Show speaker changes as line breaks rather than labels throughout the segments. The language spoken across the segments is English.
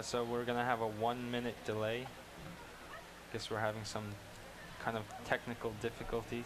So we're gonna have a 1-minute delay. Guess we're having some kind of technical difficulties.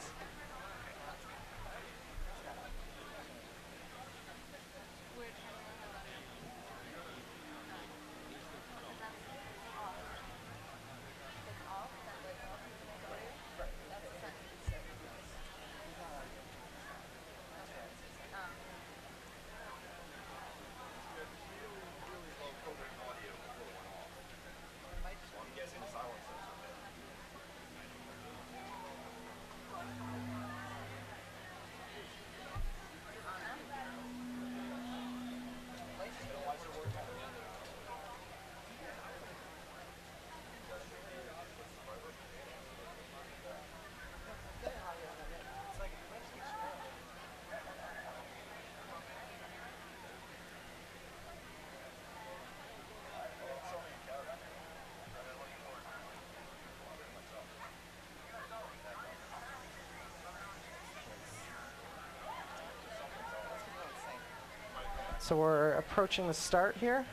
So we're approaching the start here.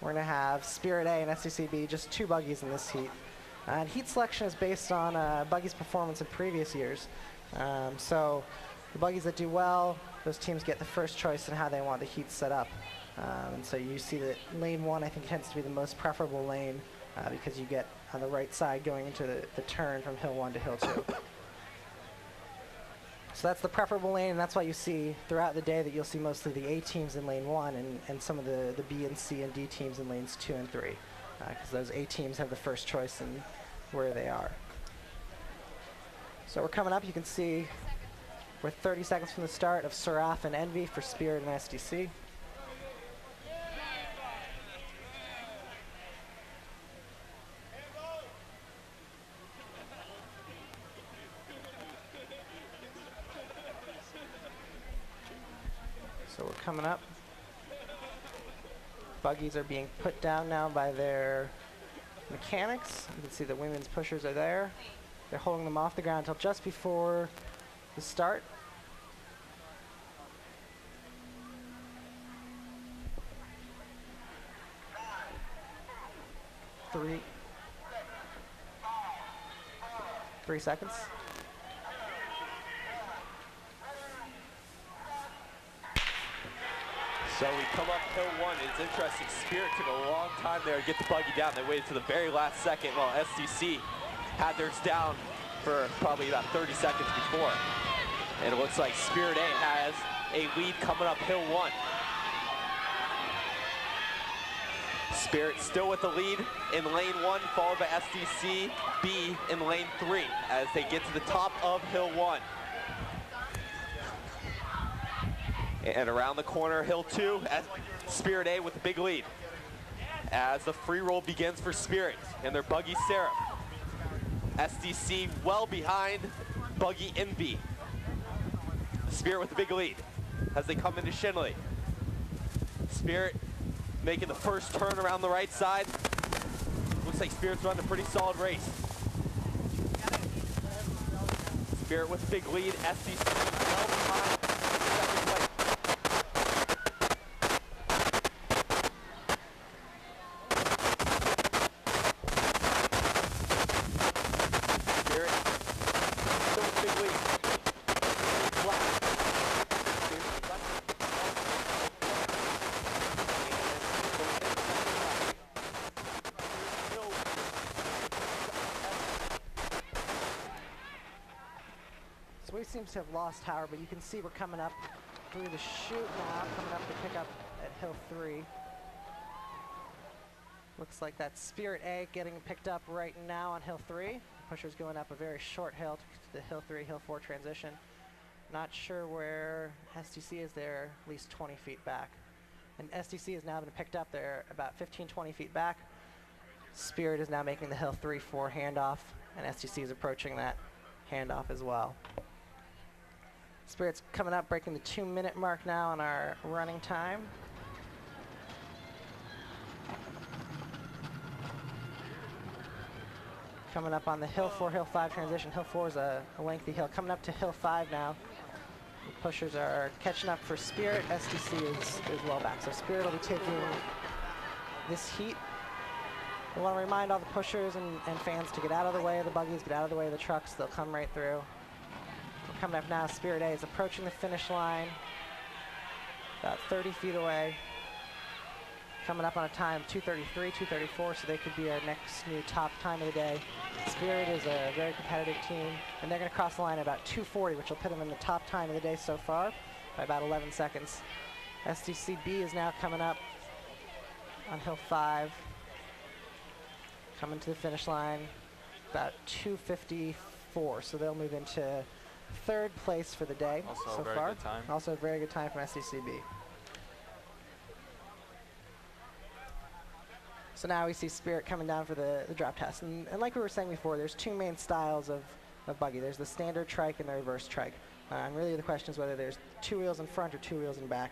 We're going to have Spirit A and SDC B, just 2 buggies in this heat. And heat selection is based on buggies' performance in previous years. So the buggies that do well, those teams get the first choice in how they want the heat set up. And so you see that lane 1, I think, tends to be the most preferable lane because you get on the right side going into the turn from hill 1 to hill 2. So that's the preferable lane, and that's why you see throughout the day that you'll see mostly the A teams in lane 1 and some of the B and C and D teams in lanes 2 and 3, because those A teams have the first choice in where they are. So we're coming up. You can see we're 30 seconds from the start of Seraph and Envy for Spirit and SDC. So we're coming up. Buggies are being put down now by their mechanics. You can see the women's pushers are there. They're holding them off the ground until just before the start. Three seconds.
So we come up hill 1. It's interesting. Spirit took a long time there to get the buggy down. They waited to the very last second while SDC had theirs down for probably about 30 seconds before. And it looks like Spirit A has a lead coming up hill 1. Spirit still with the lead in lane 1, followed by SDC B in lane 3 as they get to the top of hill 1. And around the corner, hill 2, Spirit A with the big lead. As the free roll begins for Spirit and their Buggy Seraph. SDC well behind Buggy Envy. Spirit with the big lead as they come into Shinley. Spirit making the first turn around the right side. Looks like Spirit's running a pretty solid race. Spirit with the big lead, SDC well behind.
So he seems to have lost Howard, but you can see we're coming up through the chute now, coming up to pick up at hill 3. Looks like that's Spirit A getting picked up right now on hill 3. Pusher's going up a very short hill to the hill 3, hill 4 transition. Not sure where SDC is there, at least 20 feet back. And SDC has now been picked up there about 15, 20 feet back. Spirit is now making the hill 3-4 handoff, and SDC is approaching that handoff as well. Spirit's coming up, breaking the 2-minute mark now on our running time. Coming up on the hill 4, hill 5 transition. Hill 4 is a lengthy hill. Coming up to hill 5 now. The pushers are catching up for Spirit. SDC is well back. So Spirit will be taking this heat. We want to remind all the pushers and fans to get out of the way of the buggies, get out of the way of the trucks. They'll come right through. We're coming up now. Spirit A is approaching the finish line, about 30 feet away. Coming up on a time of 2:33, 2:34, so they could be our next new top time of the day. Spirit is a very competitive team, and they're going to cross the line at about 2:40, which will put them in the top time of the day so far by about 11 seconds. SDC B is now coming up on hill 5, coming to the finish line about 2:54, so they'll move into 3rd place for the day
Also
so
a very
far.
good time.
Also a very good time from SDC B. So now we see Spirit coming down for the drop test. And like we were saying before, there's 2 main styles of buggy. There's the standard trike and the reverse trike. And really the question is whether there's 2 wheels in front or 2 wheels in back.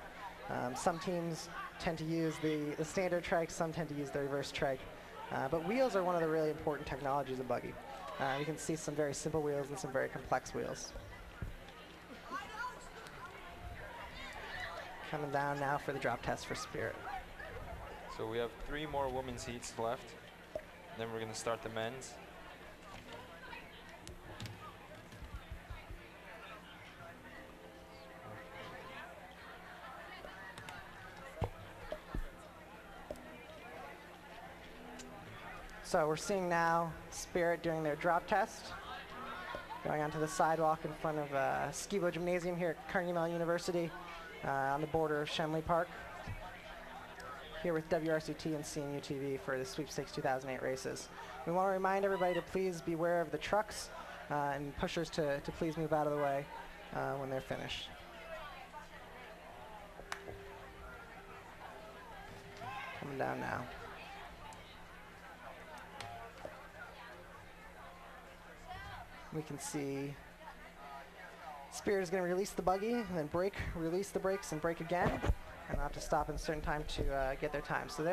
Some teams tend to use the standard trike, some tend to use the reverse trike. But wheels are one of the really important technologies of buggy. You can see some very simple wheels and some very complex wheels. Coming down now for the drop test for Spirit.
So we have 3 more women's heats left. Then we're going to start the men's.
So we're seeing now Spirit doing their drop test, going onto the sidewalk in front of Skibo Gymnasium here at Carnegie Mellon University on the border of Schenley Park. Here with WRCT and CMU TV for the Sweepstakes 2008 races. We want to remind everybody to please beware of the trucks and pushers to please move out of the way when they're finished. Coming down now. We can see Spirit is going to release the buggy and then brake, release the brakes and brake again, and have to stop in a certain time to get their time. So they're